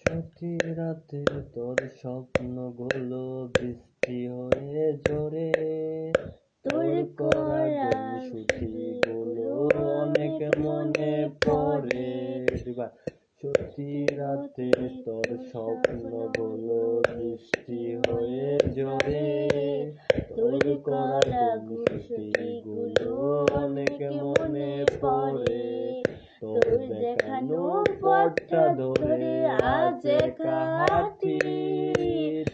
সত্যি রাতে তোর স্বপ্নগুলো বৃষ্টি হয়ে ঝরে, তোর করা গুলো অনেক মনে পড়ে। সত্যি রাতে তোর স্বপ্নগুলো বৃষ্টি হয়ে ঝরে, তোর করা গুলো অনেক মনে পড়ে। তোর দেখানো পথটা ধরে আজ একা হাঁটি,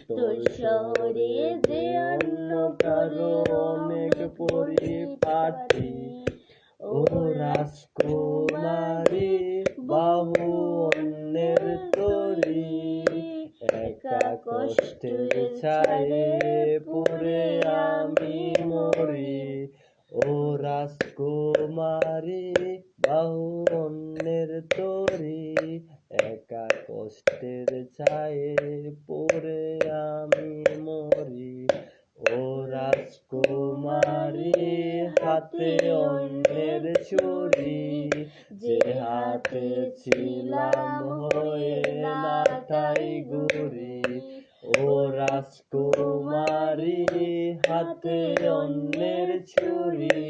তোর শহরে যে অন্য কারো অনেক পরিপাটি। ও রাজকুমারী বাহু অন্যের তরি, একা কষ্টের ছায়ে পড়ে আমি মরি। ও রাজকুমারী বাহু অন্যের তরি, একা কষ্টের ছায়ে পড়ে আমি মরি। ও রাজকুমারী হাতে অন্যের ছুরি, যে হাতে ছিলাম হয়ে না তাই ঘুরি। ও রাজকুমারী হাতে অন্যের ছুরি,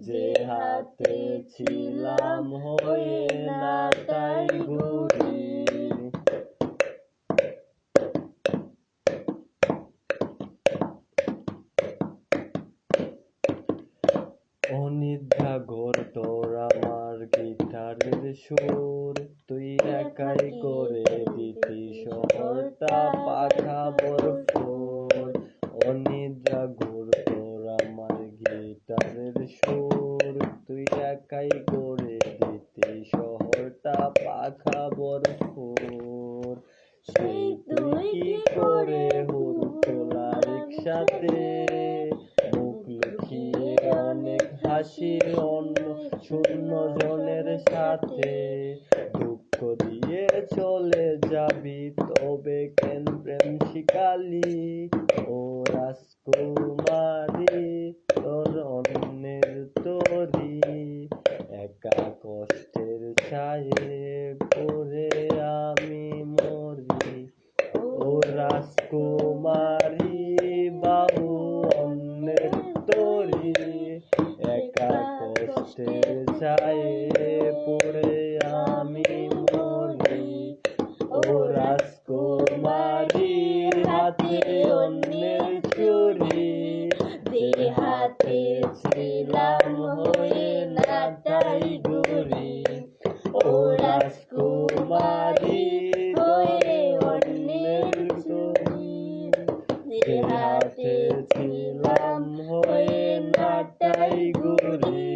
যে হাতে ছিলাম হয়ে না তাই ঘুরি। অনিদ্রা ঘোর তোর আমার গিটারের সুর, তুই একাই করে দিতি শহরটা পাখা ভরপুর। অনিদ্রা ঘোর তোর আমার গিটারের সুর, তুই একাই করে দিতি শহরটা পাখা ভরপুর। সেই তুই কি করে হুড়কোলা রিকশাতে মুখ লুকিয়ে অনেক হাসি অন্য শূন্য জনের সাথে, দুঃখ দিয়ে চলে যাবি তবে কেন প্রেম শিখালি। ও রাজকুমারী তোর অন্যের তরি, একা কষ্টের ছায়ে পড়ে আমি মরি। ও রাজকুমারী বাহু অন্যের তরি, একা কষ্টের ছায়ে পড়ে আমি মরি। ও রাজকুমারী হাতে অন্যের ছুরি, যে হাতে ছিলাম হয়ে না তাই ঘুরি। ও রাজকুমারী হয়ে অন্যের ছুরি, যে হাতে ছিলাম হয়ে না তাই ঘুরি।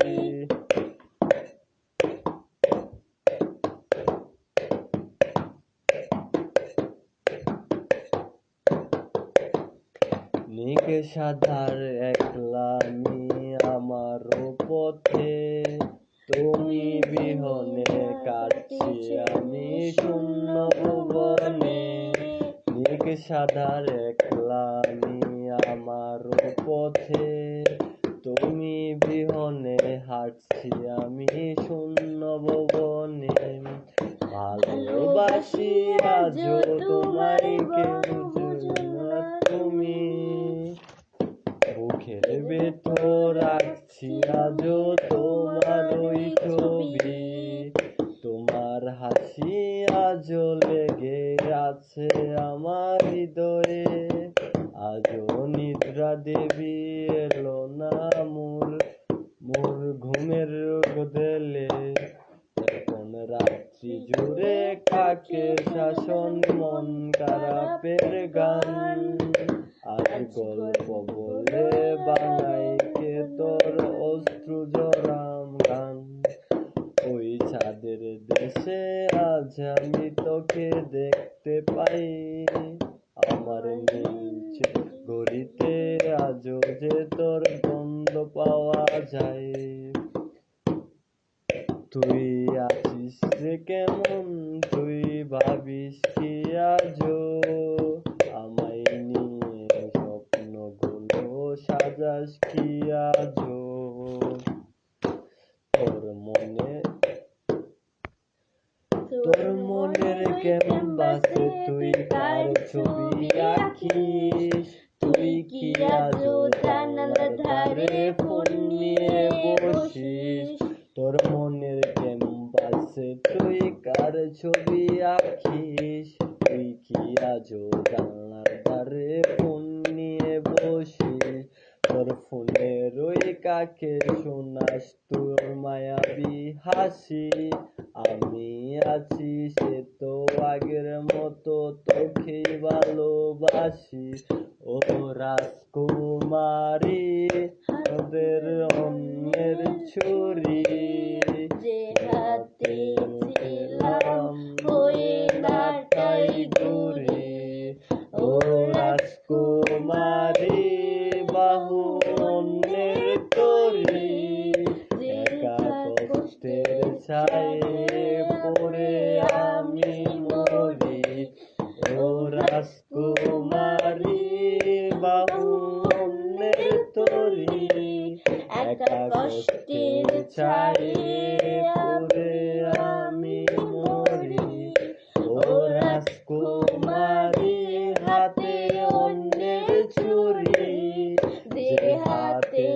নিকেশাধার একলামি আমার পথে, তুমি বিহনে কাটছি আমি শূন্য ভুবনে। নিকেশাধার একলামি আমার পথে, তুমি বিহনে হাঁটছি আমি শূন্য ভুবনে। ভালোবাসি আজও তোমায় কেউ না তুমি, বুকের ভেতর রাখছি আজও তোমার ওই ছবি। তোমার হাসি আজও লেগে আছে আমার হৃদয়ে, আজও নিদ্রা দেবী এলো না মোর ঘুমের গোদেলে। এখন রাত্রি জুড়ে কাকে শাসন মন খারাপের গান, আজ গল্প বলে বানাই কে তোর অশ্রু জরাম গান। ওই চাঁদের দেশে আজ আমি তোকে দেখতে পাই, আমার নীলছে ঘড়িতে আজও যে তোর গন্ধ পাওয়া যায়। তুই আছিস যে কেমন, তুই ভাবিস কি আজও আমায় নিয়ে স্বপ্নগুলো সাজাস কি আজও। তোর মনে তোর মনের ক্যানভাসে তুই কার ছবি আঁকিস? তুই কি আজও জানালার ধারে ফোন নিয়ে বসিস? তোর মনের ক্যানভাসে তুই কার ছবি আঁকিস? তুই কি আজও জানালার ধারে ফোন নিয়ে বসিস? তোর ফোনের ওই কাকে শোনাস তোর মায়াবী হাসি? আমি আছি সে তো আগের মতো তোকেই ভালোবাসি। ও রাজকুমারী, তোদের অন্যের ছুরি যে হাতে ছিলাম হয়ে নাটাই ঘুরি। ও রাজকুমারী, বাহু অন্যের তরি, একা কষ্টের ছায়ে পড়ে আমি মরি। ও রাজকুমারী, বাহু অন্যের তরি, একা কষ্টের ছায়ে পড়ে আমি মরি। ও রাজকুমারী, হাতে অন্যের ছুরি, যে হাতে